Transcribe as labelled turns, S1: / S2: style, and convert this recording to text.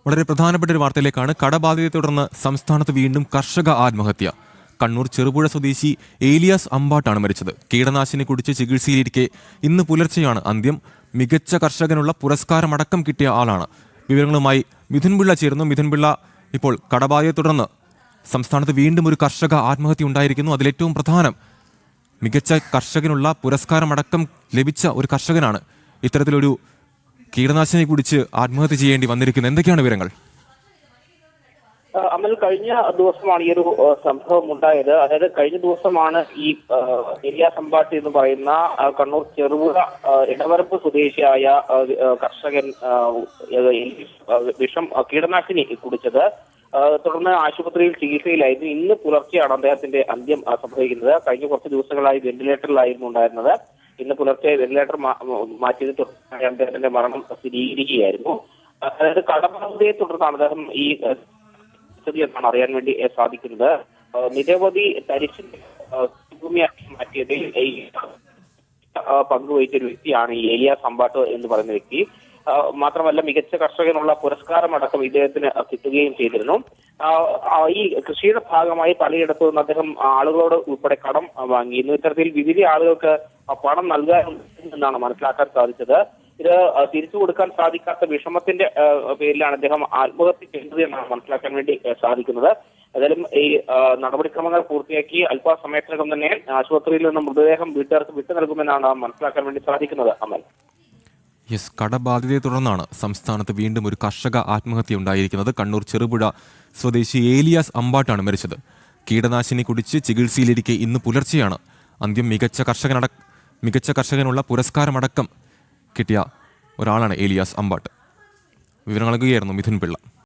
S1: വളരെ പ്രധാനപ്പെട്ട ഒരു വാർത്തയിലേക്കാണ്. കടബാധ്യതയെ തുടർന്ന് സംസ്ഥാനത്ത് വീണ്ടും കർഷക ആത്മഹത്യ. കണ്ണൂർ ചെറുപുഴ സ്വദേശി ഏലിയാസ് അമ്പാട്ടാണ് മരിച്ചത്. കീടനാശിനി കുടിച്ച് ചികിത്സയിലിരിക്കെ ഇന്ന് പുലർച്ചെയാണ് അന്ത്യം. മികച്ച കർഷകനുള്ള പുരസ്കാരമടക്കം കിട്ടിയ ആളാണ്. വിവരങ്ങളുമായി മിഥുൻ പിള്ള ചേരുന്നു. മിഥുൻ പിള്ള, ഇപ്പോൾ കടബാധ്യതയെ തുടർന്ന് സംസ്ഥാനത്ത് വീണ്ടും ഒരു കർഷക ആത്മഹത്യ ഉണ്ടായിരിക്കുന്നു. അതിലേറ്റവും പ്രധാനം മികച്ച കർഷകനുള്ള പുരസ്കാരമടക്കം ലഭിച്ച ഒരു കർഷകനാണ് ഇത്തരത്തിലൊരു കീടനാശിനി കുടിച്ച് ആത്മഹത്യ ചെയ്യേണ്ടി വന്നിരിക്കുന്നത്. എന്തൊക്കെയാണ് വിവരങ്ങൾ?
S2: അമൽ, കഴിഞ്ഞ ദിവസമാണ് ഈ ഒരു സംഭവം ഉണ്ടായത്. അതായത് കഴിഞ്ഞ ദിവസമാണ് ഈ ഏലിയാസ് അമ്പാട്ട് എന്ന് പറയുന്ന കണ്ണൂർ ചെറുപുഴ ഇടവരപ്പ് സ്വദേശിയായ കർഷകൻ കീടനാശിനി കുടിച്ചത്. തുടർന്ന് ആശുപത്രിയിൽ ചികിത്സയിലായിരുന്നു. ഇന്ന് പുലർച്ചെയാണ് അദ്ദേഹത്തിന്റെ അന്ത്യം സംഭവിക്കുന്നത്. കഴിഞ്ഞ കുറച്ച് ദിവസങ്ങളായി വെന്റിലേറ്ററിലായിരുന്നു ഉണ്ടായിരുന്നത്. ഇന്ന് പുലർച്ചെ വെന്റിലേറ്റർ മാറ്റിയത് തുടർന്ന് അദ്ദേഹത്തിന്റെ മരണം സ്ഥിരീകരിക്കുകയായിരുന്നു. അതായത് കടബാധ്യതയെ തുടർന്നാണ് അദ്ദേഹം ഈ എന്നാണ് അറിയാൻ വേണ്ടി സാധിക്കുന്നത്. നിരവധി തരിശ് ഭൂമിയാക്കി മാറ്റിയതിൽ പങ്കുവഹിച്ച ഒരു വ്യക്തിയാണ് ഈ ഏലിയാസ് അമ്പാട്ട് എന്ന് പറയുന്ന വ്യക്തി. മാത്രമല്ല, മികച്ച കർഷകനുള്ള പുരസ്കാരമടക്കം ഇദ്ദേഹത്തിന് കിട്ടുകയും ചെയ്തിരുന്നു. ഈ കൃഷിയുടെ ഭാഗമായി പലയിടത്തു നിന്ന് അദ്ദേഹം ആളുകളോട് ഉൾപ്പെടെ കടം വാങ്ങിയിരുന്നു. ഇത്തരത്തിൽ വിവിധ ആളുകൾക്ക് പണം നൽകാനുണ്ടെന്നാണ് മനസ്സിലാക്കാൻ സാധിച്ചത്. ഇത് തിരിച്ചു കൊടുക്കാൻ സാധിക്കാത്ത വിഷമത്തിന്റെ പേരിലാണ് അദ്ദേഹം ആത്മഹത്യ ചെയ്തത് എന്നാണ് മനസ്സിലാക്കാൻ വേണ്ടി സാധിക്കുന്നത്. ഏതായാലും ഈ നടപടിക്രമങ്ങൾ പൂർത്തിയാക്കി അല്പസമയത്തിനകം തന്നെ ആശുപത്രിയിൽ നിന്ന് മൃതദേഹം വീട്ടുകാർക്ക് വിട്ടു നൽകുമെന്നാണ് മനസ്സിലാക്കാൻ വേണ്ടി സാധിക്കുന്നത്. അമൽ,
S1: യെസ്, കടബാധ്യതയെ തുടർന്നാണ് സംസ്ഥാനത്ത് വീണ്ടും ഒരു കർഷക ആത്മഹത്യ ഉണ്ടായിരിക്കുന്നത്. കണ്ണൂർ ചെറുപുഴ സ്വദേശി ഏലിയാസ് അമ്പാട്ടാണ് മരിച്ചത്. കീടനാശിനി കുടിച്ച് ചികിത്സയിലിരിക്കെ ഇന്ന് പുലർച്ചെയാണ് അന്ത്യം. മികച്ച കർഷകനുള്ള പുരസ്കാരമടക്കം കിട്ടിയ ഒരാളാണ് ഏലിയാസ് അമ്പാട്ട്. വിവരങ്ങൾ നൽകുകയായിരുന്നു മിഥുൻ പിള്ള.